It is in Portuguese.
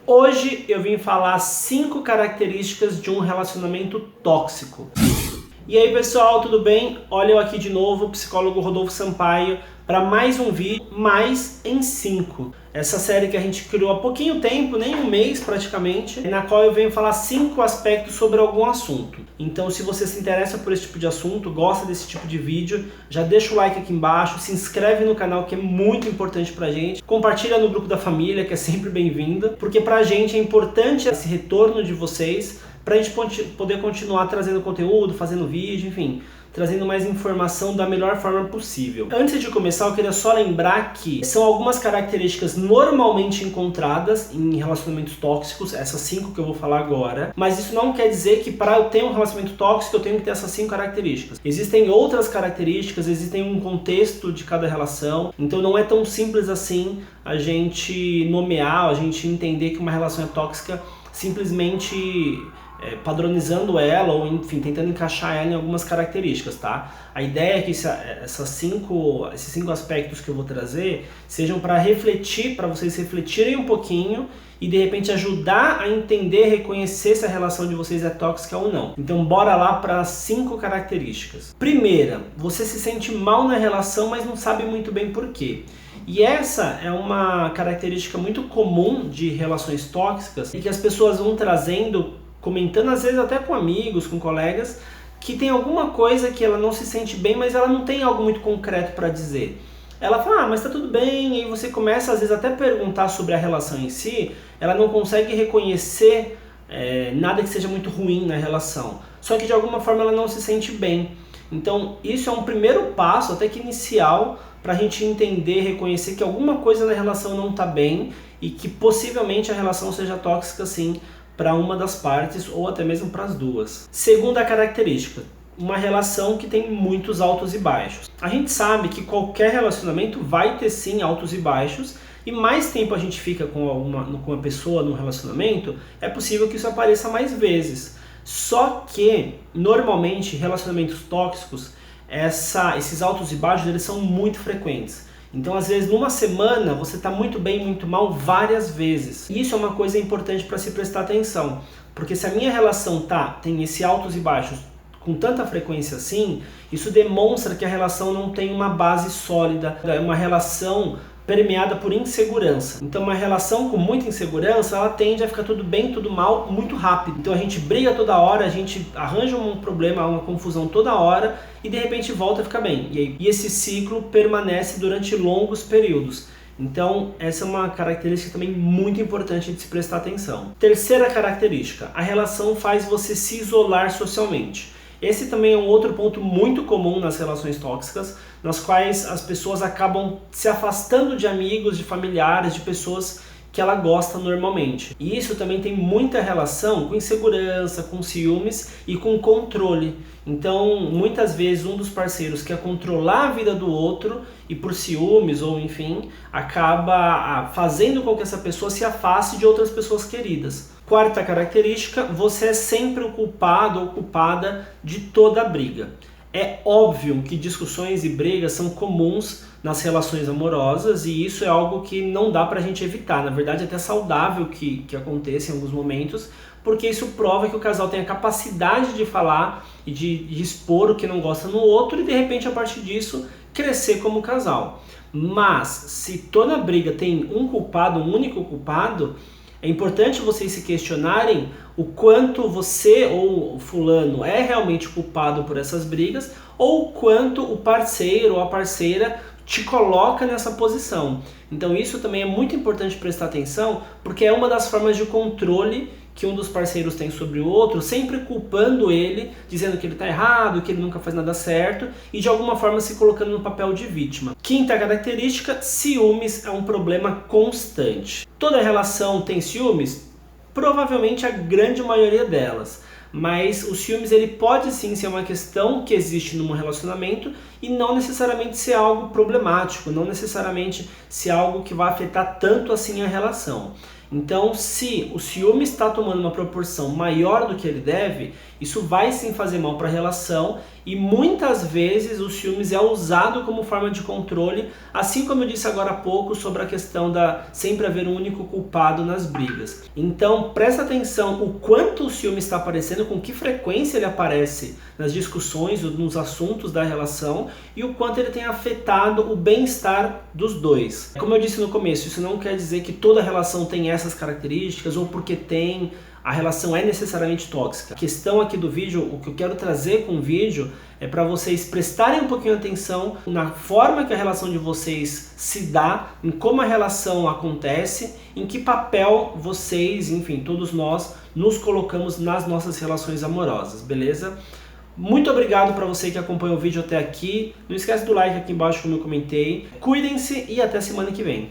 Hoje eu vim falar 5 características de um relacionamento tóxico. E aí pessoal, tudo bem? Olha eu aqui de novo, psicólogo Rodolfo Sampaio, para mais um vídeo, mais em 5. Essa série que a gente criou há pouquinho tempo, nem um mês praticamente, na qual eu venho falar 5 aspectos sobre algum assunto. Então se você se interessa por esse tipo de assunto, gosta desse tipo de vídeo, já deixa o like aqui embaixo, se inscreve no canal que é muito importante pra gente, compartilha no grupo da família que é sempre bem-vinda, porque pra gente é importante esse retorno de vocês, pra gente poder continuar trazendo conteúdo, fazendo vídeo, enfim, trazendo mais informação da melhor forma possível. Antes de começar, eu queria só lembrar que são algumas características normalmente encontradas em relacionamentos tóxicos, essas 5 que eu vou falar agora, mas isso não quer dizer que para eu ter um relacionamento tóxico eu tenho que ter essas 5 características. Existem outras características, existem um contexto de cada relação, então não é tão simples assim a gente nomear, a gente entender que uma relação é tóxica simplesmente padronizando ela ou enfim, tentando encaixar ela em algumas características, tá? A ideia é que esses 5 aspectos que eu vou trazer sejam para refletir, para vocês refletirem um pouquinho e de repente ajudar a entender, reconhecer se a relação de vocês é tóxica ou não. Então bora lá para as 5 características. Primeira, você se sente mal na relação, mas não sabe muito bem por quê. E essa é uma característica muito comum de relações tóxicas e que as pessoas vão trazendo, comentando às vezes até com amigos, com colegas, que tem alguma coisa que ela não se sente bem, mas ela não tem algo muito concreto para dizer. Ela fala, mas tá tudo bem, e aí você começa às vezes até a perguntar sobre a relação em si, ela não consegue reconhecer nada que seja muito ruim na relação, só que de alguma forma ela não se sente bem. Então isso é um primeiro passo, até que inicial, para a gente entender, reconhecer que alguma coisa na relação não está bem e que possivelmente a relação seja tóxica sim, para uma das partes ou até mesmo para as duas. Segunda característica, uma relação que tem muitos altos e baixos. A gente sabe que qualquer relacionamento vai ter sim altos e baixos, e mais tempo a gente fica com uma pessoa num relacionamento, é possível que isso apareça mais vezes. Só que, normalmente, relacionamentos tóxicos, esses altos e baixos eles são muito frequentes. Então, às vezes, numa semana, você está muito bem, muito mal várias vezes. E isso é uma coisa importante para se prestar atenção. Porque se a minha relação tem esse altos e baixos com tanta frequência assim, isso demonstra que a relação não tem uma base sólida, é uma relação permeada por insegurança. Então uma relação com muita insegurança, ela tende a ficar tudo bem, tudo mal, muito rápido. Então a gente briga toda hora, a gente arranja um problema, uma confusão toda hora e de repente volta a ficar bem. E esse ciclo permanece durante longos períodos. Então essa é uma característica também muito importante de se prestar atenção. Terceira característica, a relação faz você se isolar socialmente. Esse também é um outro ponto muito comum nas relações tóxicas, nas quais as pessoas acabam se afastando de amigos, de familiares, de pessoas que ela gosta normalmente. E isso também tem muita relação com insegurança, com ciúmes e com controle. Então, muitas vezes um dos parceiros quer controlar a vida do outro e por ciúmes ou enfim, acaba fazendo com que essa pessoa se afaste de outras pessoas queridas. Quarta característica, você é sempre o culpado ou culpada de toda a briga. É óbvio que discussões e brigas são comuns nas relações amorosas e isso é algo que não dá pra gente evitar. Na verdade é até saudável que aconteça em alguns momentos, porque isso prova que o casal tem a capacidade de falar e de expor o que não gosta no outro e de repente a partir disso crescer como casal. Mas se toda briga tem um culpado, um único culpado, é importante vocês se questionarem o quanto você ou o fulano é realmente culpado por essas brigas ou o quanto o parceiro ou a parceira te coloca nessa posição. Então isso também é muito importante prestar atenção, porque é uma das formas de controle que um dos parceiros tem sobre o outro, sempre culpando ele, dizendo que ele está errado, que ele nunca faz nada certo e de alguma forma se colocando no papel de vítima. Quinta característica, ciúmes é um problema constante. Toda relação tem ciúmes? Provavelmente a grande maioria delas. Mas o ciúmes ele pode sim ser uma questão que existe num relacionamento e não necessariamente ser algo problemático, não necessariamente ser algo que vai afetar tanto assim a relação. Então, se o ciúme está tomando uma proporção maior do que ele deve, isso vai sim fazer mal para a relação e muitas vezes o ciúmes é usado como forma de controle, assim como eu disse agora há pouco sobre a questão da sempre haver um único culpado nas brigas. Então, presta atenção o quanto o ciúme está aparecendo, com que frequência ele aparece nas discussões, nos assuntos da relação e o quanto ele tem afetado o bem-estar dos dois. Como eu disse no começo, isso não quer dizer que toda relação tem essas características ou porque tem, a relação é necessariamente tóxica. A questão aqui do vídeo, o que eu quero trazer com o vídeo é para vocês prestarem um pouquinho de atenção na forma que a relação de vocês se dá, em como a relação acontece, em que papel vocês, enfim, todos nós nos colocamos nas nossas relações amorosas, beleza? Muito obrigado para você que acompanhou o vídeo até aqui. Não esquece do like aqui embaixo como eu comentei. Cuidem-se e até semana que vem.